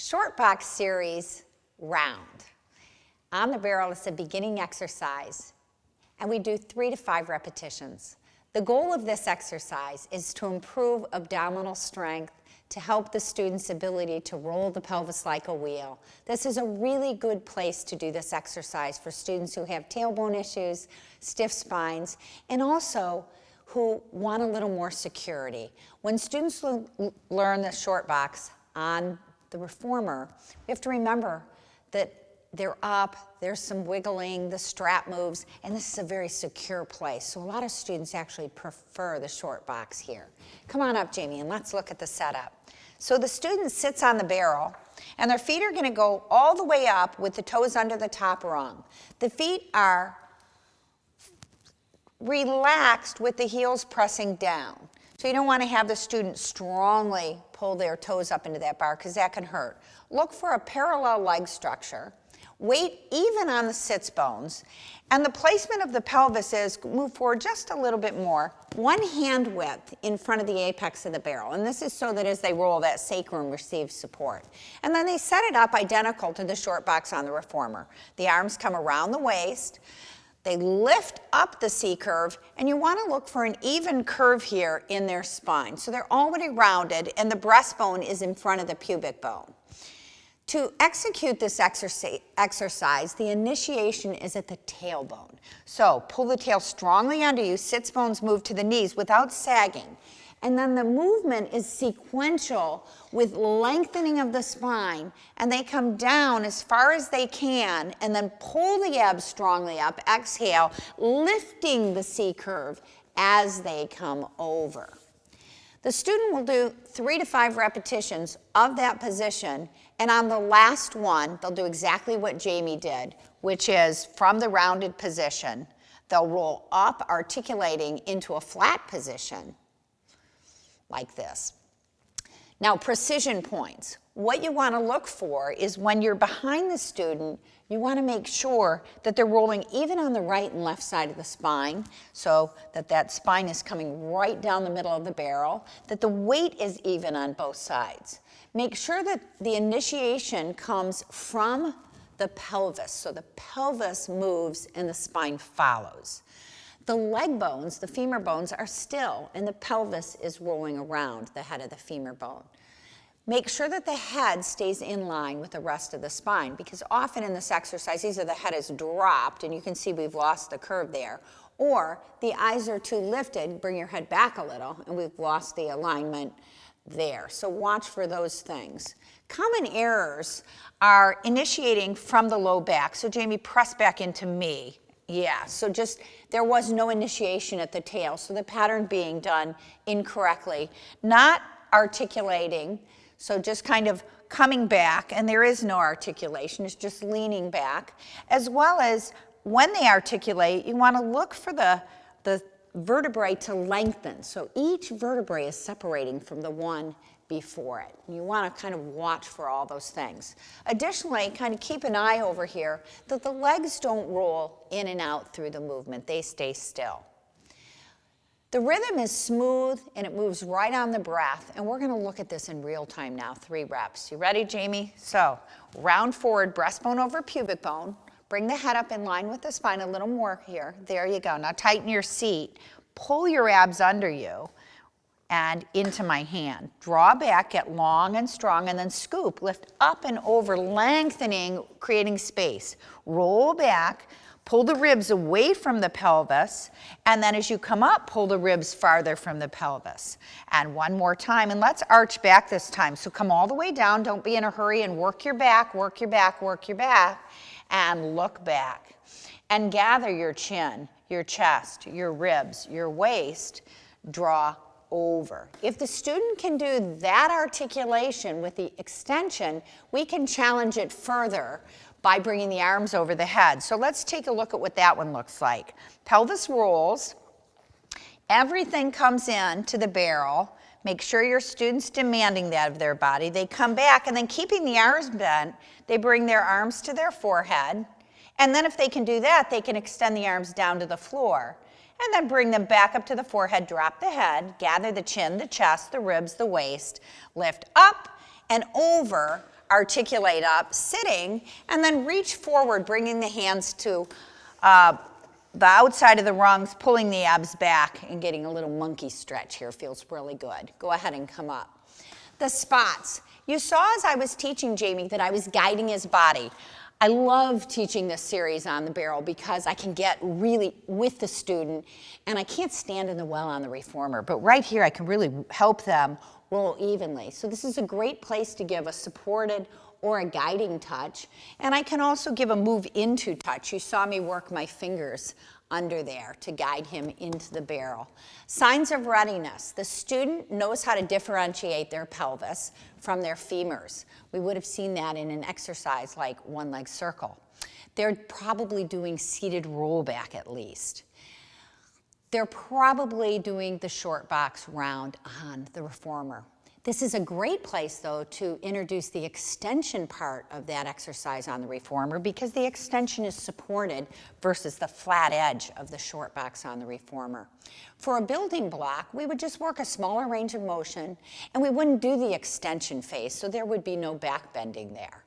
Short box series round. On the barrel is a beginning exercise, and we do 3 to 5 repetitions. The goal of this exercise is to improve abdominal strength to help the student's ability to roll the pelvis like a wheel. This is a really good place to do this exercise for students who have tailbone issues, stiff spines, and also who want a little more security. When students learn the short box on the reformer, we have to remember that they're up, there's some wiggling, the strap moves, and this is a very secure place. So a lot of students actually prefer the short box here. Come on up, Jamie, and let's look at the setup. So the student sits on the barrel, and their feet are going to go all the way up with the toes under the top rung. The feet are relaxed with the heels pressing down. So you don't want to have the student strongly pull their toes up into that bar because that can hurt. Look for a parallel leg structure. Weight even on the sits bones. And the placement of the pelvis is move forward just a little bit more, 1 hand width in front of the apex of the barrel. And this is so that as they roll, that sacrum receives support. And then they set it up identical to the short box on the reformer. The arms come around the waist. They lift up the C-curve, and you want to look for an even curve here in their spine. So they're already rounded, and the breastbone is in front of the pubic bone. To execute this exercise, the initiation is at the tailbone. So pull the tail strongly under you, sits bones move to the knees without sagging. And then the movement is sequential with lengthening of the spine, and they come down as far as they can, and then pull the abs strongly up, exhale, lifting the C-curve as they come over. The student will do 3 to 5 repetitions of that position, and on the last one, they'll do exactly what Jamie did, which is from the rounded position, they'll roll up, articulating into a flat position, like this. Now, precision points. What you want to look for is when you're behind the student, you want to make sure that they're rolling even on the right and left side of the spine, so that that spine is coming right down the middle of the barrel, that the weight is even on both sides. Make sure that the initiation comes from the pelvis, so the pelvis moves and the spine follows. The leg bones, the femur bones, are still, and the pelvis is rolling around the head of the femur bone. Make sure that the head stays in line with the rest of the spine, because often in this exercise, either the head is dropped, and you can see we've lost the curve there, or the eyes are too lifted, bring your head back a little, and we've lost the alignment there. So watch for those things. Common errors are initiating from the low back. So Jamie, press back into me. Yeah, so just, there was no initiation at the tail, so the pattern being done incorrectly. Not articulating, so just kind of coming back, and there is no articulation, it's just leaning back. As well as when they articulate, you want to look for the vertebrae to lengthen. So each vertebrae is separating from the one before it. You want to kind of watch for all those things. Additionally, kind of keep an eye over here that the legs don't roll in and out through the movement. They stay still. The rhythm is smooth and it moves right on the breath, and we're going to look at this in real time now, 3 reps. You ready, Jamie? So round forward, breastbone over pubic bone. Bring the head up in line with the spine a little more here. There you go. Now tighten your seat. Pull your abs under you and into my hand. Draw back, get long and strong, and then scoop. Lift up and over, lengthening, creating space. Roll back, pull the ribs away from the pelvis, and then as you come up, pull the ribs farther from the pelvis. And one more time, and let's arch back this time. So come all the way down, don't be in a hurry, and work your back, work your back, work your back, and look back. And gather your chin, your chest, your ribs, your waist, draw over. If the student can do that articulation with the extension, we can challenge it further by bringing the arms over the head. So let's take a look at what that one looks like. Pelvis rolls, everything comes in to the barrel. Make sure your student's demanding that of their body. They come back, and then keeping the arms bent, they bring their arms to their forehead. And then if they can do that, they can extend the arms down to the floor. And then bring them back up to the forehead, drop the head, gather the chin, the chest, the ribs, the waist, lift up and over, articulate up, sitting, and then reach forward, bringing the hands to the outside of the rungs, pulling the abs back, and getting a little monkey stretch here. Feels really good. Go ahead and come up. The spots. You saw as I was teaching Jamie that I was guiding his body. I love teaching this series on the barrel because I can get really with the student, and I can't stand in the well on the reformer, but right here I can really help them roll evenly. So this is a great place to give a supported or a guiding touch, and I can also give a move into touch. You saw me work my fingers under there to guide him into the barrel. Signs of readiness. The student knows how to differentiate their pelvis from their femurs. We would have seen that in an exercise like one-leg circle. They're probably doing seated rollback at least. They're probably doing the short box round on the reformer. This is a great place, though, to introduce the extension part of that exercise on the reformer because the extension is supported versus the flat edge of the short box on the reformer. For a building block, we would just work a smaller range of motion, and we wouldn't do the extension phase, so there would be no back bending there.